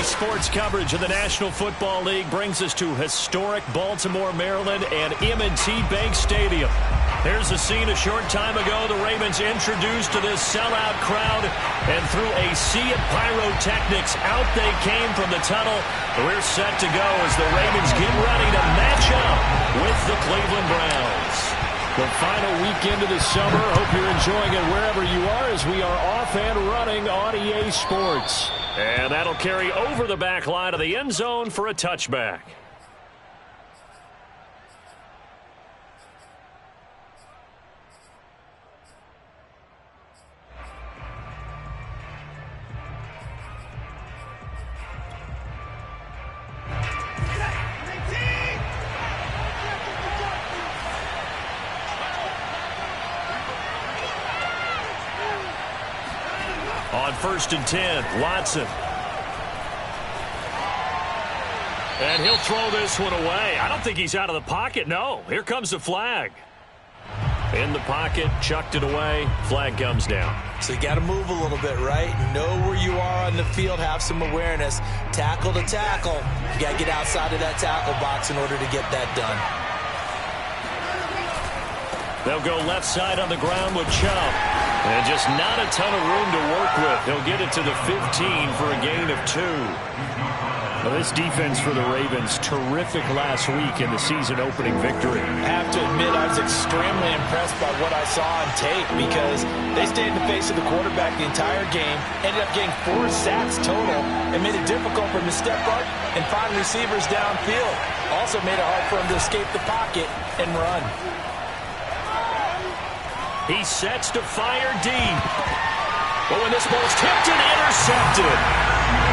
Sports coverage of the National Football League brings us to historic Baltimore, Maryland, and M&T Bank Stadium. Here's the scene a short time ago. The Ravens introduced to this sellout crowd, and through a sea of pyrotechnics, out they came from the tunnel. We're set to go as the Ravens get ready to match up with the Cleveland Browns. The final weekend of the summer. Hope you're enjoying it wherever you are as we are off and running on EA Sports. And that'll carry over the back line of the end zone for a touchback. On 1st and 10, Watson. And he'll throw this one away. I don't think he's out of the pocket. No, here comes the flag. In the pocket, chucked it away. Flag comes down. So you got to move a little bit, right? Know where you are on the field. Have some awareness. Tackle to tackle. You got to get outside of that tackle box in order to get that done. They'll go left side on the ground with Chubb. And just not a ton of room to work with. He'll get it to the 15 for a gain of 2. Well, this defense for the Ravens, terrific last week in the season-opening victory. I have to admit, I was extremely impressed by what I saw on tape because they stayed in the face of the quarterback the entire game, ended up getting 4 sacks total, and made it difficult for him to step up and find receivers downfield. Also made it hard for him to escape the pocket and run. He sets to fire deep. But when this ball's tipped and intercepted.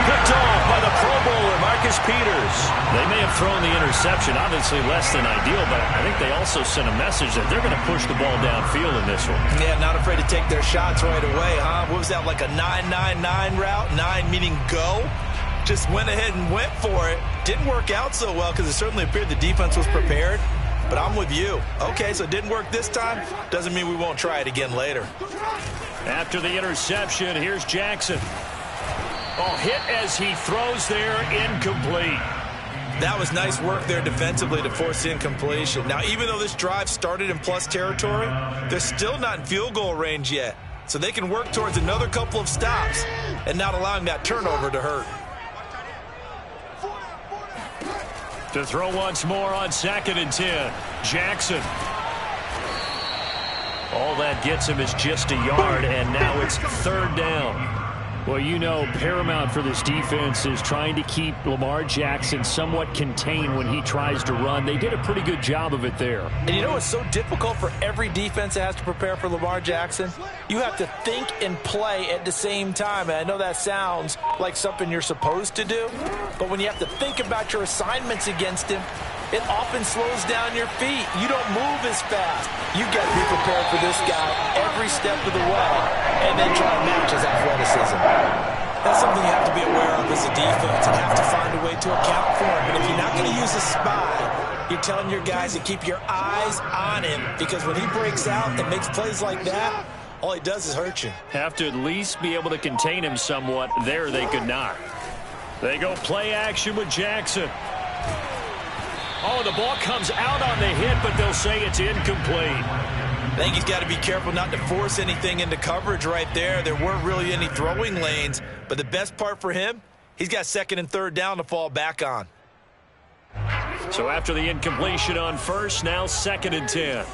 Picked off by the Pro Bowler, Marcus Peters. They may have thrown the interception, obviously less than ideal, but I think they also sent a message that they're going to push the ball downfield in this one. Yeah, not afraid to take their shots right away, huh? What was that, like a 9-9-9 route? 9 meaning go? Just went ahead and went for it. Didn't work out so well because it certainly appeared the defense was prepared. But I'm with you. Okay, so it didn't work this time. Doesn't mean we won't try it again later. After the interception, here's Jackson. Oh, hit as he throws there, incomplete. That was nice work there defensively to force incompletion. Now, even though this drive started in plus territory, they're still not in field goal range yet. So they can work towards another couple of stops and not allowing that turnover to hurt. To throw once more on 2nd and 10. Jackson. All that gets him is just a yard, and now it's 3rd down. Well, you know, paramount for this defense is trying to keep Lamar Jackson somewhat contained when he tries to run. They did a pretty good job of it there. And you know it's so difficult for every defense that has to prepare for Lamar Jackson? You have to think and play at the same time. And I know that sounds like something you're supposed to do, but when you have to think about your assignments against him, it often slows down your feet. You don't move as fast. You got to be prepared for this guy every step of the way and then try to match his athleticism. That's something you have to be aware of as a defense and have to find a way to account for him. But if you're not going to use a spy, you're telling your guys to keep your eyes on him because when he breaks out and makes plays like that, all he does is hurt you. Have to at least be able to contain him somewhat. There they could not. They go play action with Jackson. Oh, the ball comes out on the hit, but they'll say it's incomplete. I think he's got to be careful not to force anything into coverage right there. There weren't really any throwing lanes, but the best part for him, he's got 2nd and 3rd down to fall back on. So after the incompletion on 1st, now 2nd and 10.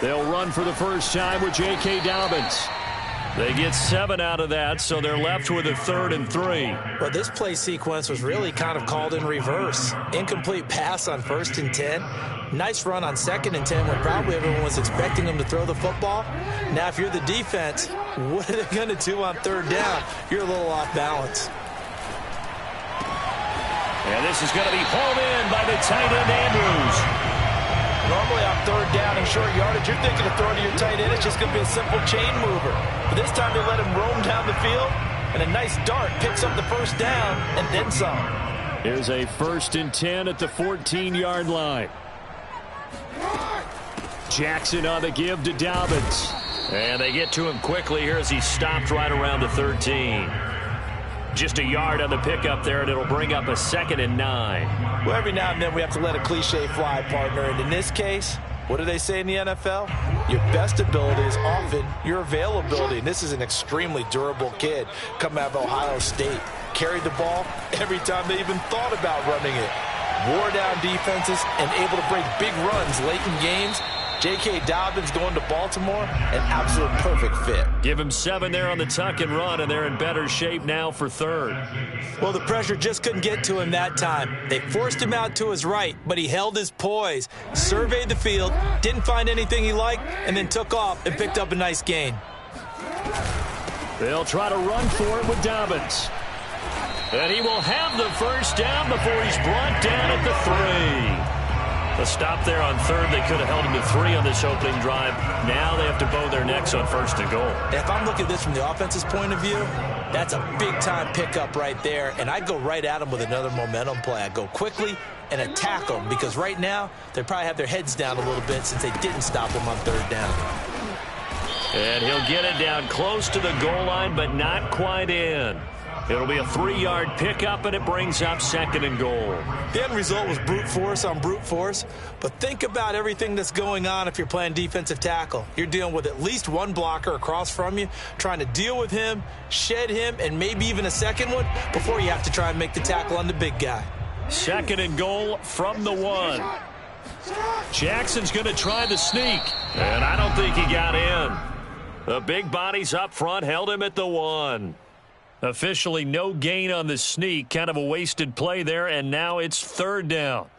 They'll run for the first time with J.K. Dobbins. They get 7 out of that, so they're left with a 3rd and 3. Well, this play sequence was really kind of called in reverse. Incomplete pass on 1st and 10. Nice run on 2nd and 10 when probably everyone was expecting him to throw the football. Now, if you're the defense, what are they going to do on 3rd down? You're a little off balance. And this is going to be hauled in by the tight end, Andrews. Normally on 3rd down and short yardage, you're thinking of throwing to your tight end. It's just going to be a simple chain mover. But this time they let him roam down the field, and a nice dart picks up the 1st down and then some. Here's a 1st and 10 at the 14-yard line. Jackson on the give to Dobbins. And they get to him quickly here as he stopped right around the 13. Just a yard on the pickup there, and it'll bring up a 2nd and 9. Well, every now and then we have to let a cliche fly, partner. And in this case, what do they say in the NFL? Your best ability is often your availability. And this is an extremely durable kid coming out of Ohio State. Carried the ball every time they even thought about running it. Wore down defenses and able to break big runs late in games. J.K. Dobbins going to Baltimore, an absolute perfect fit. Give him 7 there on the tuck and run, and they're in better shape now for 3rd. Well, the pressure just couldn't get to him that time. They forced him out to his right, but he held his poise, surveyed the field, didn't find anything he liked, and then took off and picked up a nice gain. They'll try to run for it with Dobbins. And he will have the first down before he's brought down at the 3. A stop there on 3rd. They could have held him to 3 on this opening drive. Now they have to bow their necks on 1st and goal. If I'm looking at this from the offense's point of view, that's a big-time pickup right there, and I'd go right at him with another momentum play. I'd go quickly and attack them because right now they probably have their heads down a little bit since they didn't stop him on 3rd down. And he'll get it down close to the goal line, but not quite in. It'll be a 3-yard pickup, and it brings up 2nd and goal. The end result was brute force on brute force, but think about everything that's going on if you're playing defensive tackle. You're dealing with at least one blocker across from you, trying to deal with him, shed him, and maybe even a second one before you have to try and make the tackle on the big guy. 2nd and goal from the 1. Jackson's going to try the sneak, and I don't think he got in. The big bodies up front held him at the 1. Officially no gain on the sneak. Kind of a wasted play there, and now it's 3rd down.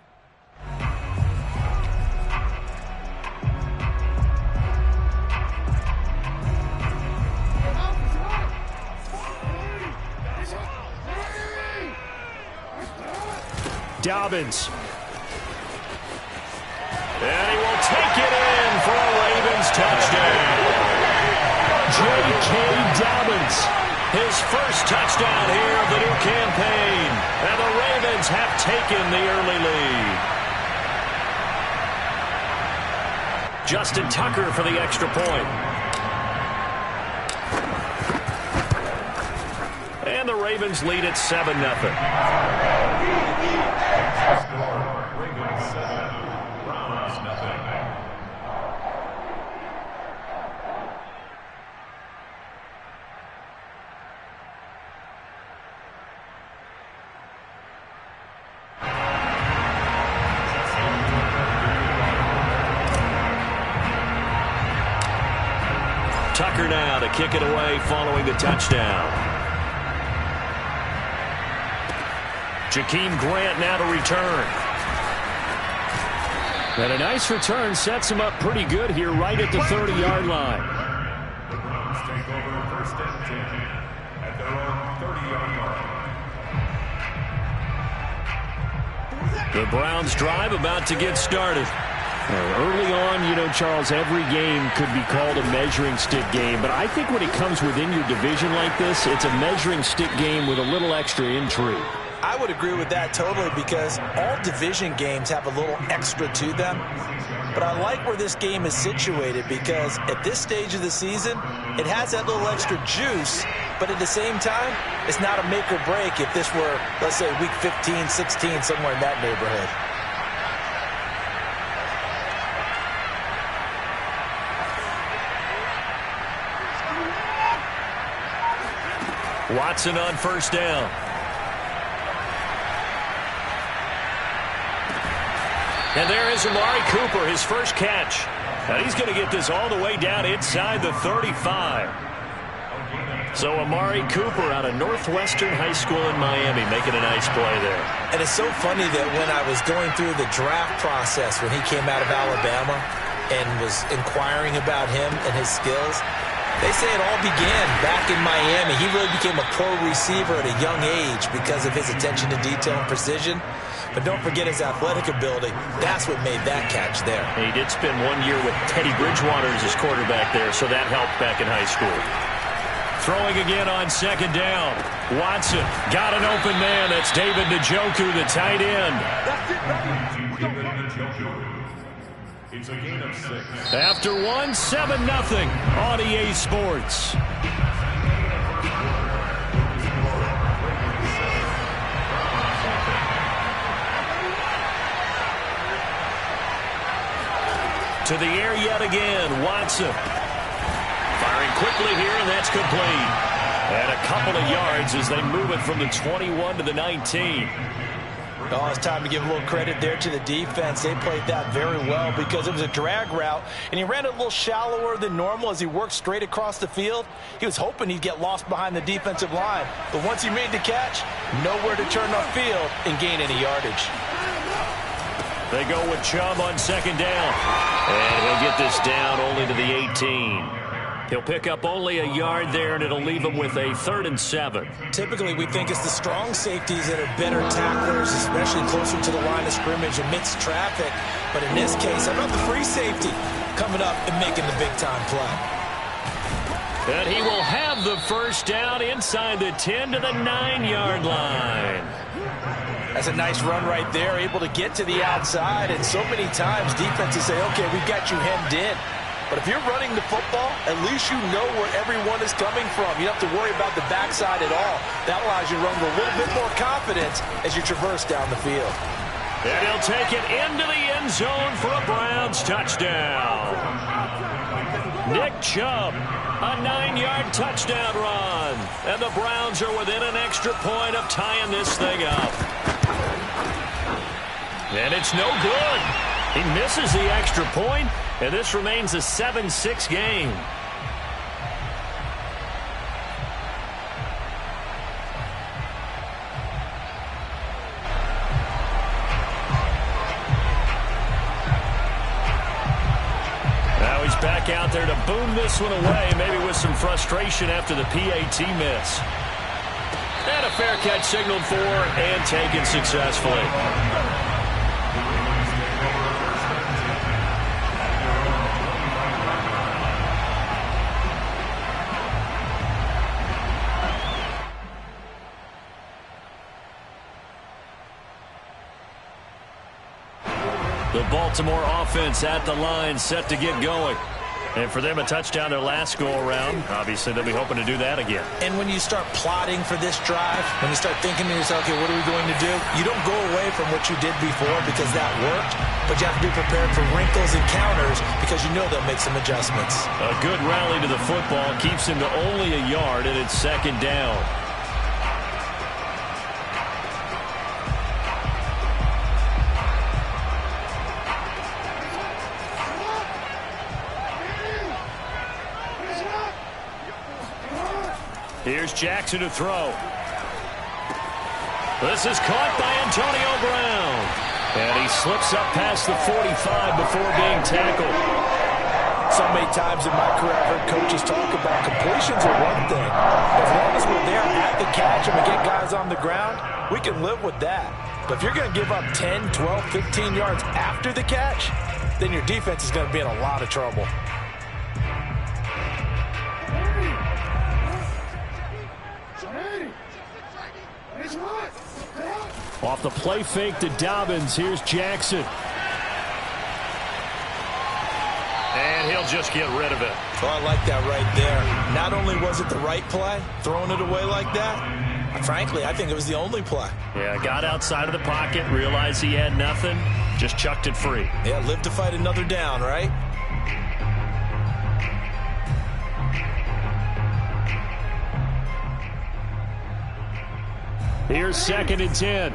Dobbins. And he will take it in for a Ravens touchdown. J.K. Dobbins. His first touchdown here of the new campaign. And the Ravens have taken the early lead. Justin Tucker for the extra point. And the Ravens lead at 7-0. Ravens 7, Browns nothing. Tucker now to kick it away following the touchdown. Jakeem Grant now to return. And a nice return sets him up pretty good here right at the 30-yard line. The Browns take over 1st and 10 at their own 30-yard line. The Browns drive about to get started. Early on, you know, Charles, every game could be called a measuring stick game. But I think when it comes within your division like this, it's a measuring stick game with a little extra intrigue. I would agree with that totally because all division games have a little extra to them. But I like where this game is situated because at this stage of the season, it has that little extra juice. But at the same time, it's not a make or break if this were, let's say, week 15, 16, somewhere in that neighborhood. Watson on 1st down. And there is Amari Cooper, his first catch. And he's going to get this all the way down inside the 35. So Amari Cooper out of Northwestern High School in Miami making a nice play there. And it's so funny that when I was going through the draft process when he came out of Alabama and was inquiring about him and his skills, they say it all began back in Miami. He really became a pro receiver at a young age because of his attention to detail and precision. But don't forget his athletic ability. That's what made that catch there. He did spend 1 year with Teddy Bridgewater as his quarterback there, so that helped back in high school. Throwing again on 2nd down. Watson got an open man. That's David Njoku, the tight end. It's a gain of 6. After one, 7-0 on EA Sports. To the air yet again, Watson. Firing quickly here, and that's complete. And a couple of yards as they move it from the 21 to the 19. Oh, it's time to give a little credit there to the defense. They played that very well because it was a drag route, and he ran it a little shallower than normal as he worked straight across the field. He was hoping he'd get lost behind the defensive line, but once he made the catch, nowhere to turn upfield and gain any yardage. They go with Chubb on second down, and he'll get this down only to the 18. He'll pick up only a yard there, and it'll leave him with a 3rd and 7. Typically, we think it's the strong safeties that are better tacklers, especially closer to the line of scrimmage amidst traffic. But in this case, how about the free safety coming up and making the big-time play? And he will have the first down inside the 10 to the 9-yard line. That's a nice run right there, able to get to the outside. And so many times defenses say, okay, we've got you hemmed in. But if you're running the football, at least you know where everyone is coming from. You don't have to worry about the backside at all. That allows you to run with a little bit more confidence as you traverse down the field. And he'll take it into the end zone for a Browns touchdown. Nick Chubb, a 9-yard touchdown run. And the Browns are within an extra point of tying this thing up. And it's no good. He misses the extra point, and this remains a 7-6 game. Now he's back out there to boom this one away, maybe with some frustration after the PAT miss. And a fair catch signaled for and taken successfully. The Baltimore offense at the line, set to get going. And for them, a touchdown their last go-around. Obviously, they'll be hoping to do that again. And when you start plotting for this drive, when you start thinking to yourself, okay, what are we going to do? You don't go away from what you did before because that worked, but you have to be prepared for wrinkles and counters because you know they'll make some adjustments. A good rally to the football keeps him to only a yard, and it's second down. Here's Jackson to throw. This is caught by Antonio Brown. And he slips up past the 45 before being tackled. So many times in my career I've heard coaches talk about completions are one thing. As long as we're there at the catch and we get guys on the ground, we can live with that. But if you're going to give up 10, 12, 15 yards after the catch, then your defense is going to be in a lot of trouble. Off the play fake to Dobbins. Here's Jackson. And he'll just get rid of it. Oh, I like that right there. Not only was it the right play, throwing it away like that, frankly, I think it was the only play. Yeah, got outside of the pocket, realized he had nothing, just chucked it free. Yeah, live to fight another down, right? Here's 2nd and 10.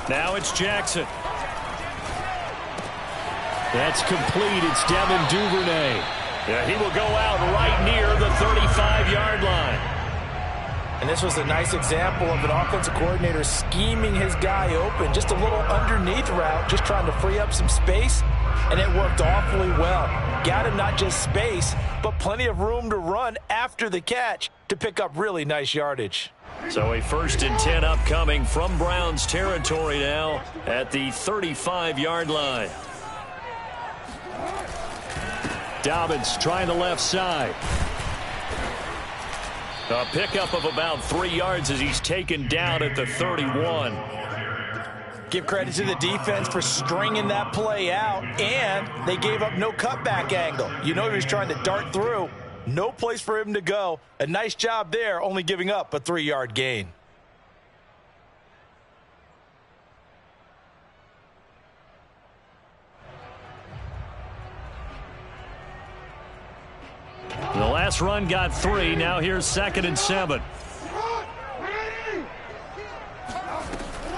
Now it's Jackson. That's complete. It's Devin Duvernay. Yeah, he will go out right near the 35-yard line. And this was a nice example of an offensive coordinator scheming his guy open. Just a little underneath route, just trying to free up some space, and it worked awfully well. Got him not just space, but plenty of room to run after the catch to pick up really nice yardage. So a 1st and 10 upcoming from Browns territory now at the 35-yard line. Dobbins trying the left side. A pickup of about 3 yards as he's taken down at the 31. Give credit to the defense for stringing that play out, and they gave up no cutback angle. You know he was trying to dart through. No place for him to go. A nice job there, only giving up a 3-yard gain. The last run got 3. Now here's 2nd and 7.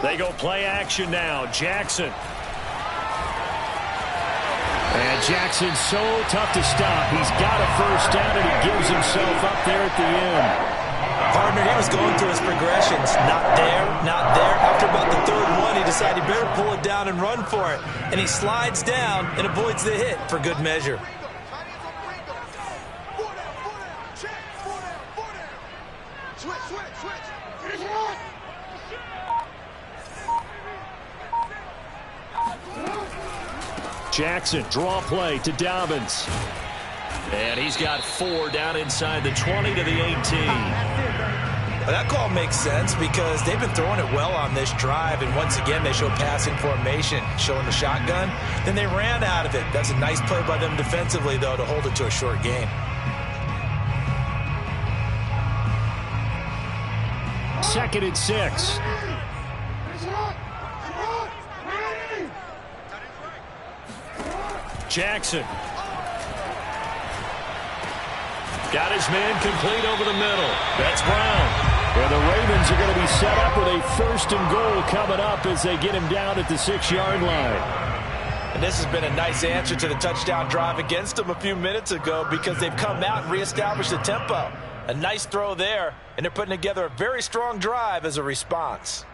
They go play action now. Jackson. And Jackson's so tough to stop. He's got a first down, and he gives himself up there at the end. Partner, he was going through his progressions. Not there, not there. After about the 3rd one, he decided he better pull it down and run for it. And he slides down and avoids the hit for good measure. Jackson, draw play to Dobbins. And he's got 4 down inside the 20 to the 18. Well, that call makes sense because they've been throwing it well on this drive, and once again they show passing formation, showing the shotgun. Then they ran out of it. That's a nice play by them defensively, though, to hold it to a short gain. 2nd and 6. Jackson. Got his man complete over the middle. That's Brown. And the Ravens are going to be set up with a 1st and goal coming up as they get him down at the 6-yard line. And this has been a nice answer to the touchdown drive against them a few minutes ago because they've come out and reestablished the tempo. A nice throw there, and they're putting together a very strong drive as a response.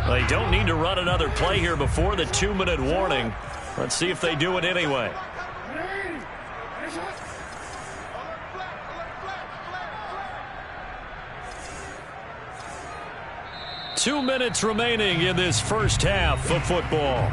They don't need to run another play here before the 2-minute warning. Let's see if they do it anyway. Two minutes remaining in this first half of football.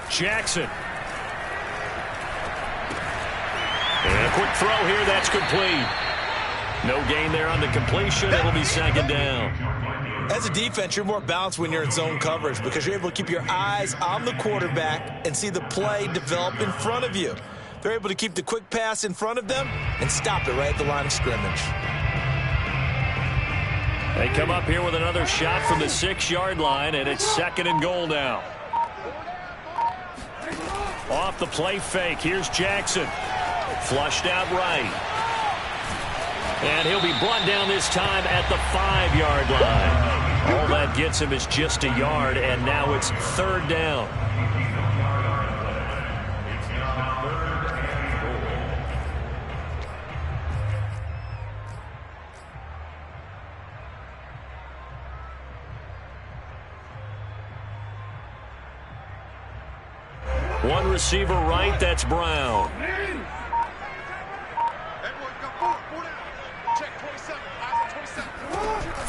Jackson. And a quick throw here. That's complete. No gain there on the completion. It'll be 2nd down. As a defense, you're more balanced when you're in zone coverage because you're able to keep your eyes on the quarterback and see the play develop in front of you. They're able to keep the quick pass in front of them and stop it right at the line of scrimmage. They come up here with another shot from the 6-yard line, and it's 2nd and goal now. Off the play fake, here's Jackson. Flushed out right. And he'll be brought down this time at the 5-yard line. All that gets him is just a yard, and now it's 3rd down. One receiver right, that's Brown.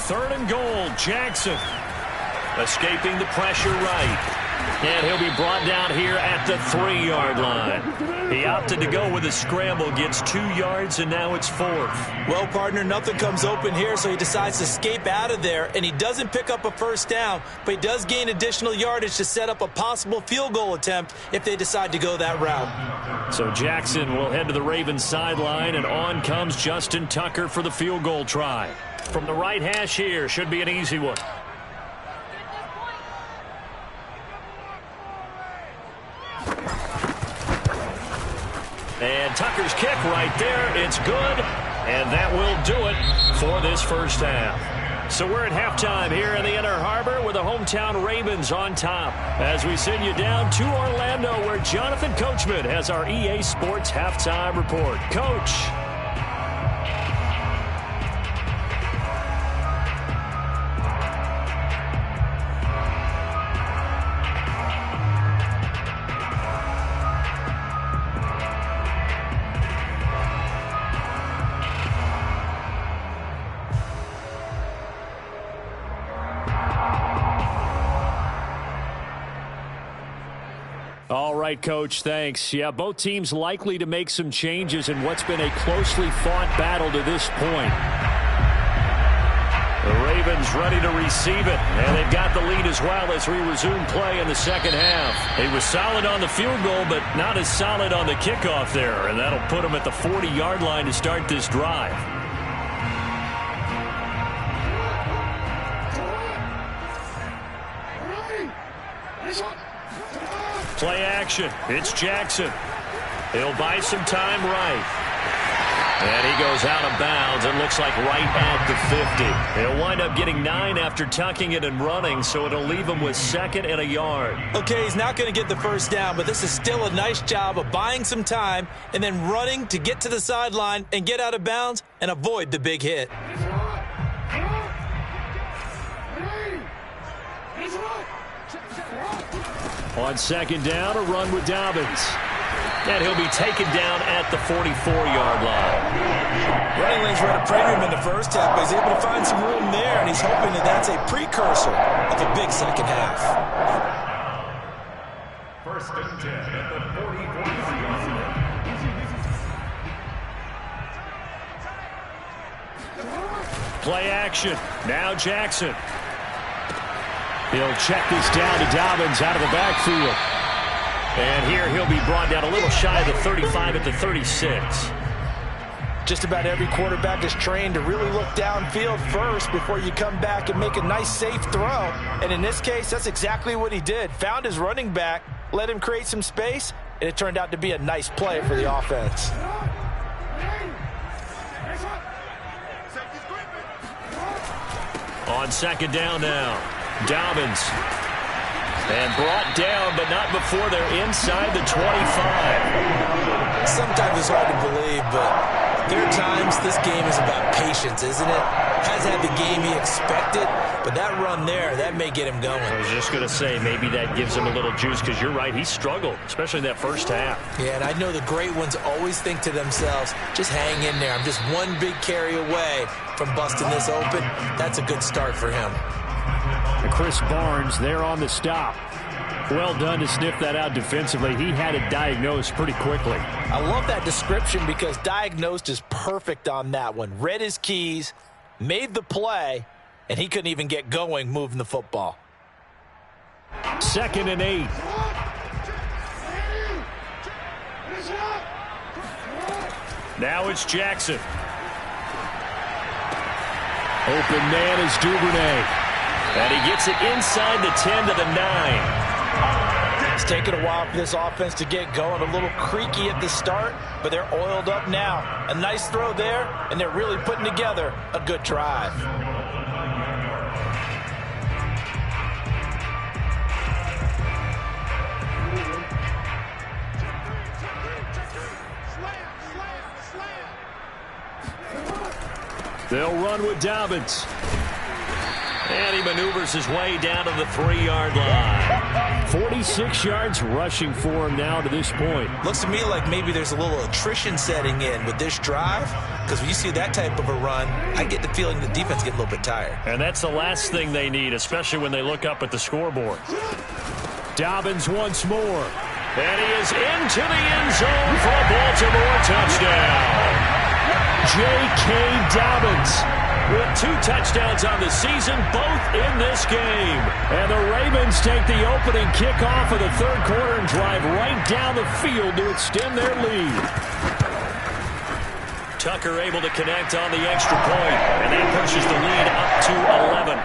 3rd and goal, Jackson. Escaping the pressure right. And he'll be brought down here at the 3-yard line. He opted to go with a scramble, gets 2 yards, and now it's 4th. Well, partner, nothing comes open here, so he decides to escape out of there, and he doesn't pick up a first down, but he does gain additional yardage to set up a possible field goal attempt if they decide to go that route. So Jackson will head to the Ravens sideline, and on comes Justin Tucker for the field goal try. From the right hash here, should be an easy one. And Tucker's kick right there. It's good. And that will do it for this first half. So we're at halftime here in the Inner Harbor with the hometown Ravens on top. As we send you down to Orlando where Jonathan Coachman has our EA Sports halftime report. Coach. right, Coach. Thanks. Yeah, both teams likely to make some changes in what's been a closely fought battle to this point. The Ravens ready to receive it, and they've got the lead as well as we resume play in the second half. He was solid on the field goal, but not as solid on the kickoff there, and that'll put him at the 40-yard line to start this drive. Play action. It's Jackson. He'll buy some time right. And he goes out of bounds. It looks like right at the 50. He'll wind up getting 9 after tucking it and running, so it'll leave him with 2nd and a yard. Okay, he's not going to get the first down, but this is still a nice job of buying some time and then running to get to the sideline and get out of bounds and avoid the big hit. On 2nd down, a run with Dobbins. And he'll be taken down at the 44-yard line. Running lanes were at a premium in the first half, but he's able to find some room there, and he's hoping that that's a precursor of a big second half. 1st and 10 at the 44-yard line. Play action. Now Jackson. He'll check this down to Dobbins out of the backfield. And here he'll be brought down a little shy of the 35 at the 36. Just about every quarterback is trained to really look downfield first before you come back and make a nice, safe throw. And in this case, that's exactly what he did. Found his running back, let him create some space, and it turned out to be a nice play for the offense. On 2nd down now, Dobbins. And brought down, but not before they're inside the 25. Sometimes it's hard to believe, but there are times this game is about patience, isn't it? Has had the game he expected, but that run there, that may get him going. I was just going to say, maybe that gives him a little juice, because you're right, he struggled, especially in that first half. Yeah, and I know the great ones always think to themselves, just hang in there. I'm just one big carry away from busting this open. That's a good start for him. Chris Barnes there on the stop. Well done to sniff that out defensively. He had it diagnosed pretty quickly. I love that description because diagnosed is perfect on that one. Read his keys, made the play, and he couldn't even get going moving the football. 2nd and 8. Now it's Jackson. Open man is Duvernay. And he gets it inside the 10 to the 9. It's taken a while for this offense to get going. A little creaky at the start, but they're oiled up now. A nice throw there, and they're really putting together a good drive. They'll run with Dobbins. And he maneuvers his way down to the 3-yard line. 46 yards rushing for him now to this point. Looks to me like maybe there's a little attrition setting in with this drive, because when you see that type of a run, I get the feeling the defense get a little bit tired. And that's the last thing they need, especially when they look up at the scoreboard. Dobbins once more. And he is into the end zone for a Baltimore touchdown. J.K. Dobbins with 2 touchdowns on the season, both in this game. And the Ravens take the opening kickoff of the 3rd quarter and drive right down the field to extend their lead. Tucker able to connect on the extra point, and that pushes the lead up to 11.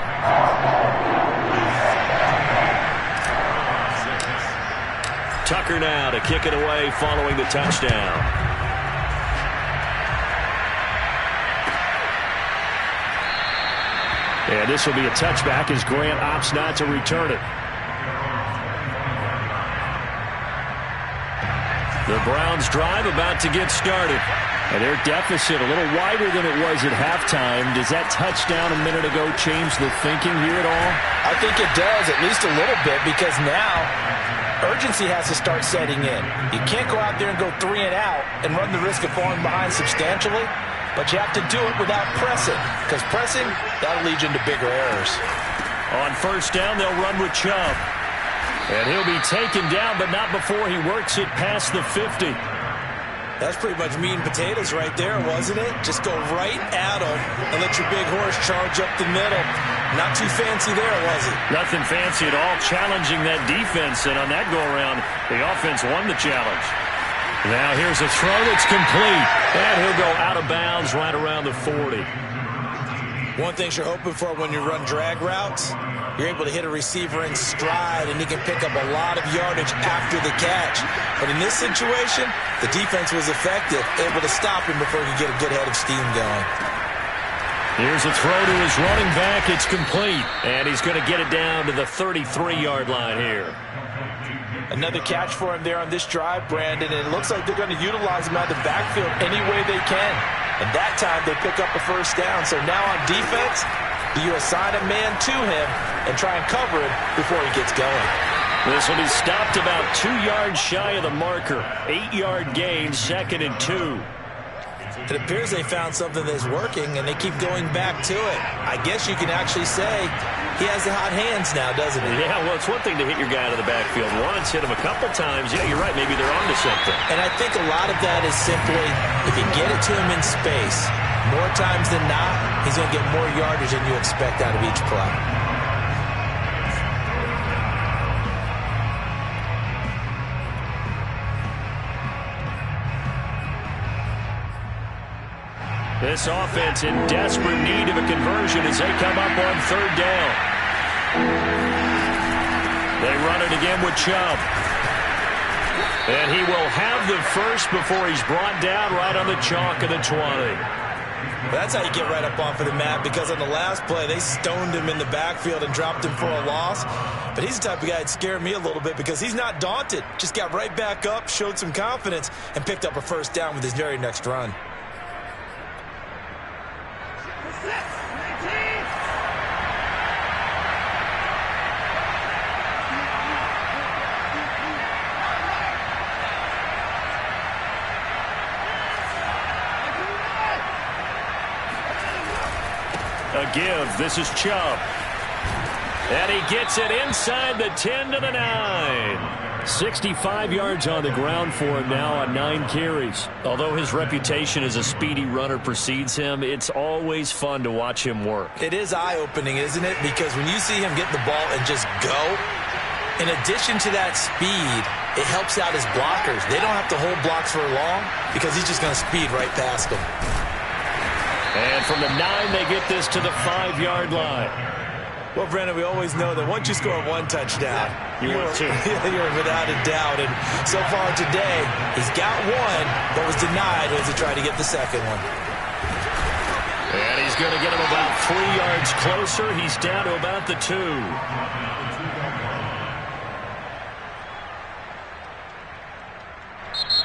Tucker now to kick it away following the touchdown. And this will be a touchback as Grant opts not to return it. The Browns drive about to get started. And their deficit a little wider than it was at halftime. Does that touchdown a minute ago change the thinking here at all? I think it does, at least a little bit, because now urgency has to start setting in. You can't go out there and go 3 and out and run the risk of falling behind substantially. But you have to do it without pressing, because pressing, that'll lead you into bigger errors. On 1st down, they'll run with Chubb. And he'll be taken down, but not before he works it past the 50. That's pretty much meat and potatoes right there, wasn't it? Just go right at him and let your big horse charge up the middle. Not too fancy there, was it? Nothing fancy at all, challenging that defense. And on that go-around, the offense won the challenge. Now here's a throw that's complete. And he'll go out of bounds right around the 40. One thing you're hoping for when you run drag routes, you're able to hit a receiver in stride, and he can pick up a lot of yardage after the catch. But in this situation, the defense was effective, able to stop him before he could get a good head of steam going. Here's a throw to his running back. It's complete. And he's going to get it down to the 33-yard line here. Another catch for him there on this drive, Brandon, and it looks like they're going to utilize him out of the backfield any way they can. And that time they pick up a first down. So now on defense, you assign a man to him and try and cover him before he gets going. This will be stopped about 2 yards shy of the marker. 8-yard gain, 2nd and 2. It appears they found something that's working, and they keep going back to it. I guess you can actually say he has the hot hands now, doesn't he? Yeah, well, it's one thing to hit your guy out of the backfield once, hit him a couple times. Yeah, you're right. Maybe they're onto something. And I think a lot of that is simply, if you get it to him in space, more times than not, he's going to get more yardage than you expect out of each play. This offense in desperate need of a conversion as they come up on 3rd down. They run it again with Chubb. And he will have the first before he's brought down right on the chalk of the 20. That's how you get right up off of the mat, because on the last play, they stoned him in the backfield and dropped him for a loss. But he's the type of guy that scared me a little bit because he's not daunted. Just got right back up, showed some confidence, and picked up a first down with his very next run. A give. This is Chubb. And he gets it inside the 10 to the 9. 65 yards on the ground for him now on 9 carries. Although his reputation as a speedy runner precedes him, it's always fun to watch him work. It is eye-opening, isn't it? Because when you see him get the ball and just go, in addition to that speed, it helps out his blockers. They don't have to hold blocks for long because he's just going to speed right past them. And from the 9, they get this to the 5-yard line. Well, Brandon, we always know that once you score one touchdown, you're without a doubt. And so far today, he's got one, but was denied as he tried to get the second one. And he's going to get him about 3 yards closer. He's down to about the 2.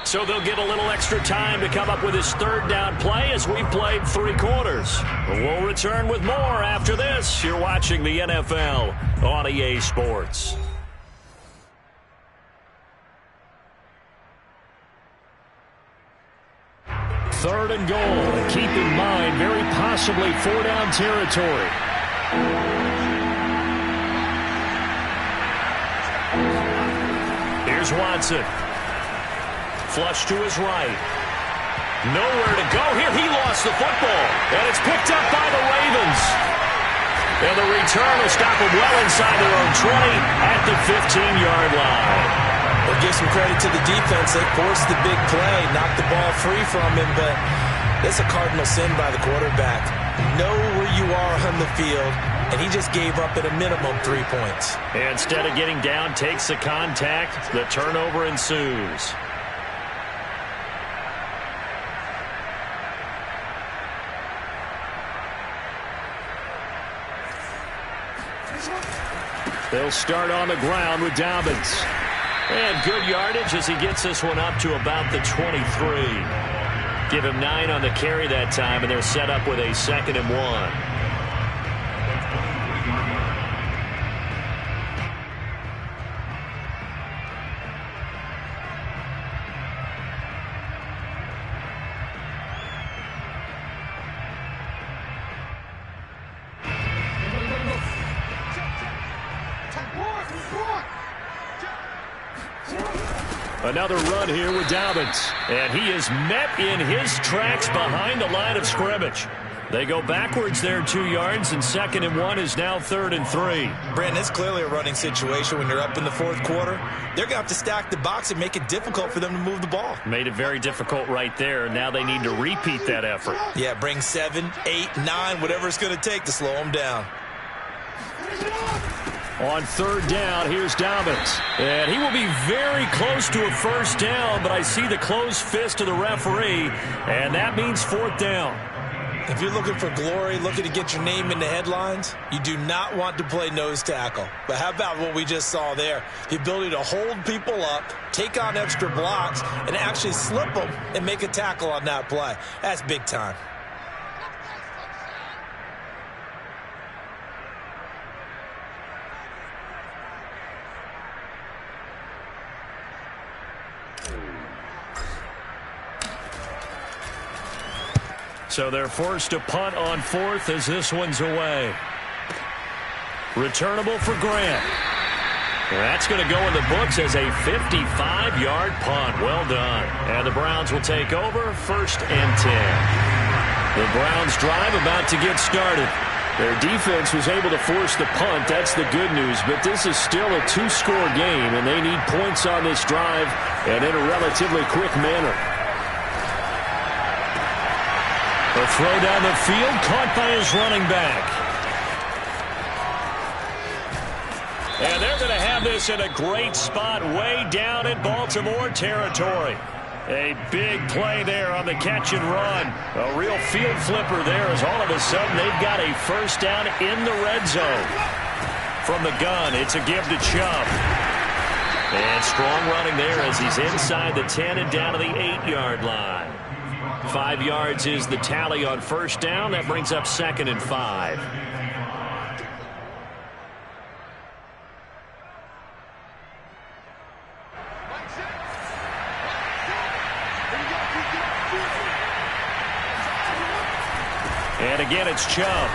So they'll get a little extra time to come up with his 3rd down play as we've played 3 quarters. We'll return with more after this. You're watching the NFL on EA Sports. Third and goal. Keep in mind, very possibly 4-down territory. Here's Watson. Flush to his right. Nowhere to go here. He lost the football. And it's picked up by the Ravens. And the return will stop him well inside their own 20 at the 15-yard line. We'll give some credit to the defense. They forced the big play, knocked the ball free from him, but that's a cardinal sin by the quarterback. Know where you are on the field, and he just gave up at a minimum 3 points. And instead of getting down, takes the contact. The turnover ensues. They'll start on the ground with Dobbins. And good yardage as he gets this one up to about the 23. Give him 9 on the carry that time, and they're set up with a 2nd and 1. Another run here with Dobbins. And he is met in his tracks behind the line of scrimmage. They go backwards there 2 yards, and 2nd and 1 is now 3rd and 3. Brandon, it's clearly a running situation when you're up in the 4th quarter. They're going to have to stack the box and make it difficult for them to move the ball. Made it very difficult right there. Now they need to repeat that effort. Yeah, bring 7, 8, 9, whatever it's going to take to slow them down. On 3rd down, here's Dobbins. And he will be very close to a 1st down, but I see the closed fist of the referee, and that means 4th down. If you're looking for glory, looking to get your name in the headlines, you do not want to play nose tackle. But how about what we just saw there? The ability to hold people up, take on extra blocks, and actually slip them and make a tackle on that play. That's big time. So they're forced to punt on 4th as this one's away. Returnable for Grant. That's going to go in the books as a 55-yard punt. Well done. And the Browns will take over 1st and 10. The Browns drive about to get started. Their defense was able to force the punt. That's the good news. But this is still a 2-score game, and they need points on this drive and in a relatively quick manner. A throw down the field, caught by his running back. And they're going to have this in a great spot way down in Baltimore territory. A big play there on the catch and run. A real field flipper there as all of a sudden they've got a 1st down in the red zone. From the gun, it's a give to Chubb. And strong running there as he's inside the 10 and down to the 8-yard line. 5 yards is the tally on 1st down. That brings up 2nd and 5. And again, it's Chubb.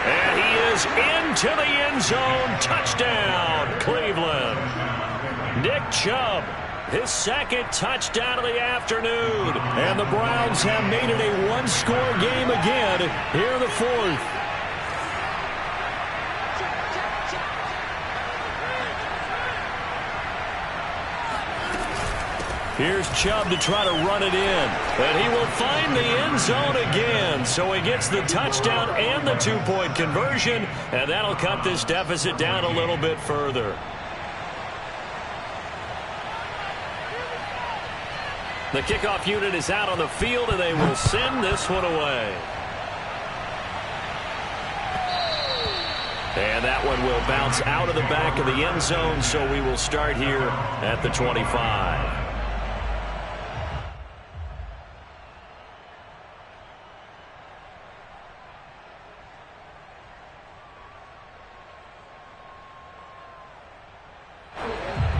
And he is into the end zone. Touchdown, Cleveland. Nick Chubb. His 2nd touchdown of the afternoon. And the Browns have made it a 1-score game again here in the 4th. Here's Chubb to try to run it in. And he will find the end zone again. So he gets the touchdown and the 2-point conversion. And that'll cut this deficit down a little bit further. The kickoff unit is out on the field, and they will send this one away. And that one will bounce out of the back of the end zone, so we will start here at the 25.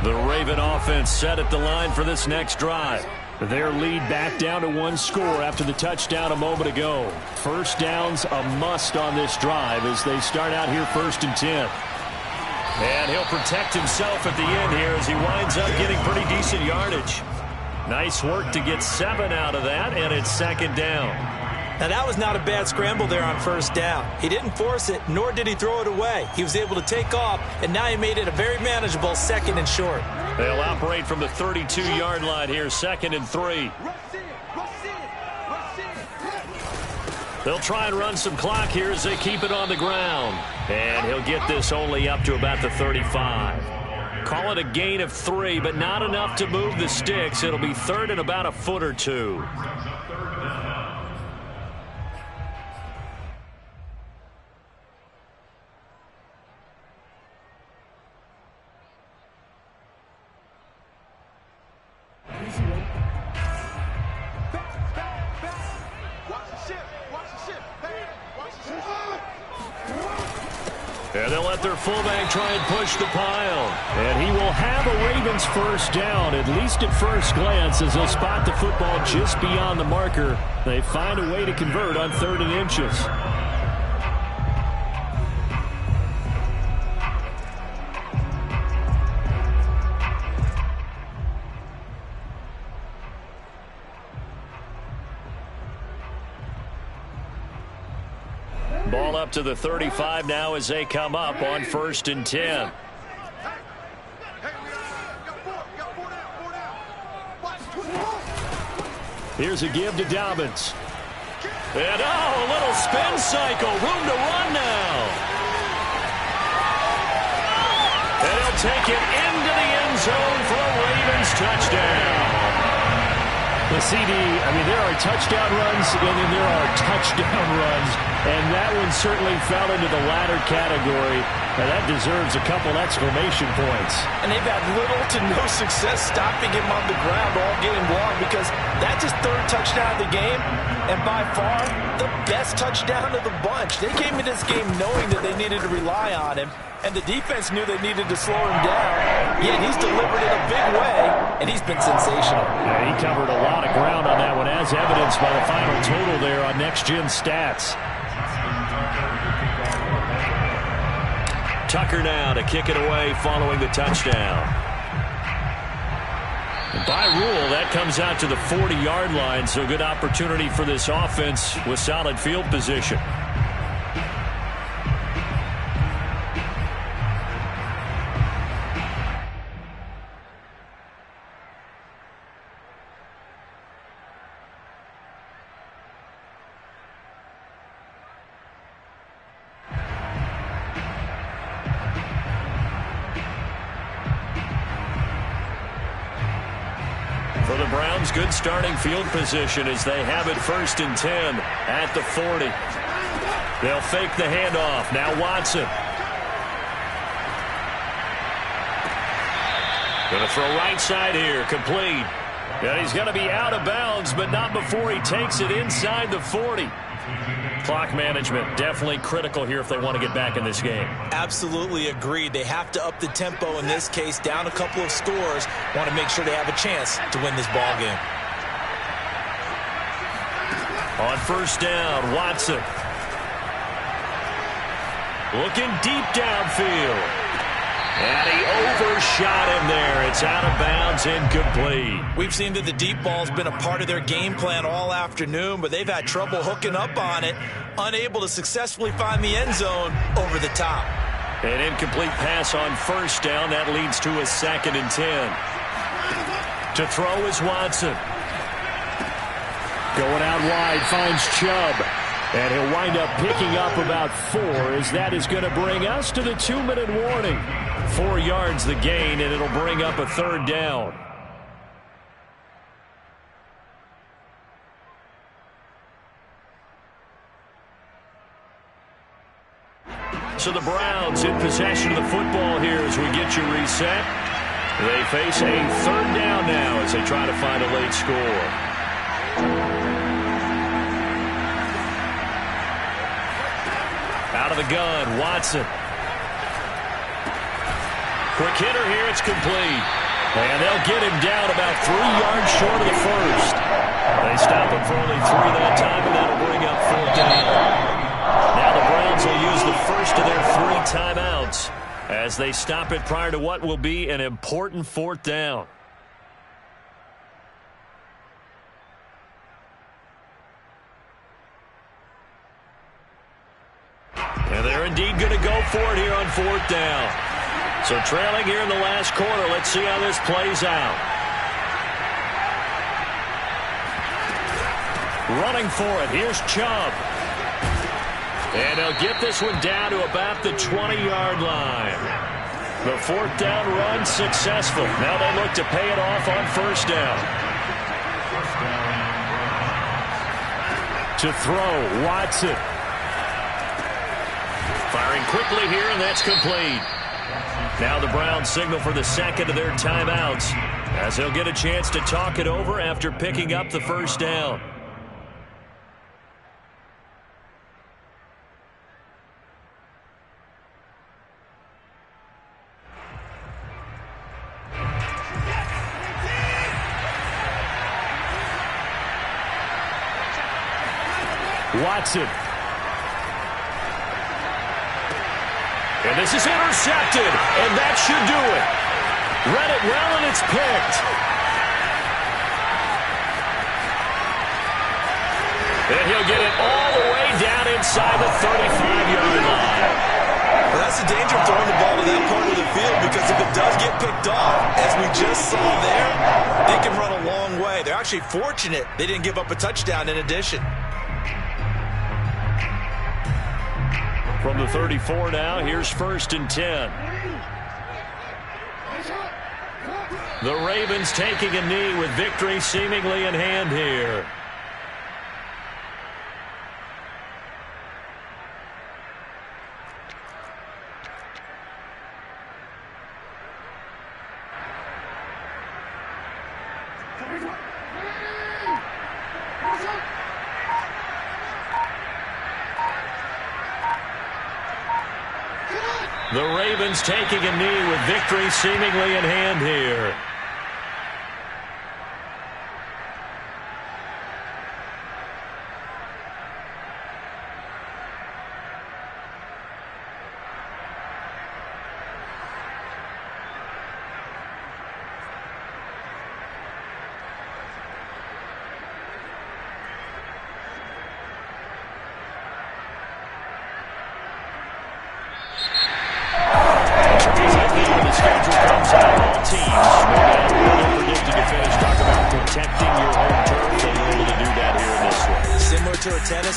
The Raven offense set at the line for this next drive. Their lead back down to 1 score after the touchdown a moment ago. 1st down's a must on this drive as they start out here 1st and 10. And he'll protect himself at the end here as he winds up getting pretty decent yardage. Nice work to get 7 out of that, and it's 2nd down. Now, that was not a bad scramble there on 1st down. He didn't force it, nor did he throw it away. He was able to take off, and now he made it a very manageable 2nd and short. They'll operate from the 32-yard line here, 2nd and 3. They'll try and run some clock here as they keep it on the ground. And he'll get this only up to about the 35. Call it a gain of 3, but not enough to move the sticks. It'll be 3rd and about a foot or 2. And they'll let their fullback try and push the pile. And he will have a Ravens 1st down, at least at first glance, as they'll spot the football just beyond the marker. They find a way to convert on 3rd and inches. Ball up to the 35 now as they come up on 1st and 10. Here's a give to Dobbins. And a little spin cycle. Room to run now. And he'll take it into the end zone for a Ravens touchdown. The CD, there are touchdown runs, and then there are touchdown runs, and that one certainly fell into the latter category, and that deserves a couple exclamation points. And they've had little to no success stopping him on the ground all game long, because that's his 3rd touchdown of the game, and by far the best touchdown of the bunch. They came into this game knowing that they needed to rely on him, and the defense knew they needed to slow him down, yet he's delivered in a big way, and he's been sensational. Yeah, he covered a lot of ground on that one, as evidenced by the final total there on Next Gen Stats. Tucker now to kick it away following the touchdown. And by rule, that comes out to the 40-yard line, so good opportunity for this offense with solid field position. For the Browns, good starting field position as they have it 1st and 10 at the 40. They'll fake the handoff. Now Watson. Going to throw right side here. Complete. And he's going to be out of bounds, but not before he takes it inside the 40. Clock management definitely critical here if they want to get back in this game. Absolutely agreed. They have to up the tempo in this case, down a couple of scores. Want to make sure they have a chance to win this ball game. On 1st down, Watson. Looking deep downfield. And he overshot him there. It's out of bounds, incomplete. We've seen that the deep ball's been a part of their game plan all afternoon, but they've had trouble hooking up on it, unable to successfully find the end zone over the top. An incomplete pass on 1st down. That leads to a 2nd and 10. To throw is Watson. Going out wide, finds Chubb. And he'll wind up picking up about 4, as that is going to bring us to the 2-minute warning. 4 yards the gain, and it'll bring up a 3rd down. So the Browns in possession of the football here as we get you reset. They face a 3rd down now as they try to find a late score. Out of the gun, Watson. Quick hitter here, it's complete. And they'll get him down about 3 yards short of the 1st. They stop him for only 3 that time, and that'll bring up 4th down. Now the Browns will use the first of their 3 timeouts as they stop it prior to what will be an important 4th down. And they're indeed going to go for it here on 4th down. So trailing here in the last quarter. Let's see how this plays out. Running for it. Here's Chubb. And he'll get this one down to about the 20-yard line. The 4th down run successful. Now they look to pay it off on 1st down. To throw, Watson. Firing quickly here, and that's complete. Now the Browns signal for the 2nd of their timeouts as they'll get a chance to talk it over after picking up the 1st down. Watson. And this is intercepted, and that should do it. Read it well, and it's picked. And he'll get it all the way down inside the 35-yard line. Well, that's the danger of throwing the ball to that part of the field, because if it does get picked off, as we just saw there, they can run a long way. They're actually fortunate they didn't give up a touchdown in addition. From the 34 now, here's 1st and 10. The Ravens taking a knee with victory seemingly in hand here. The Ravens taking a knee with victory seemingly in hand here. Protecting your home turf, they're able to do that here in this one. Similar to a tennis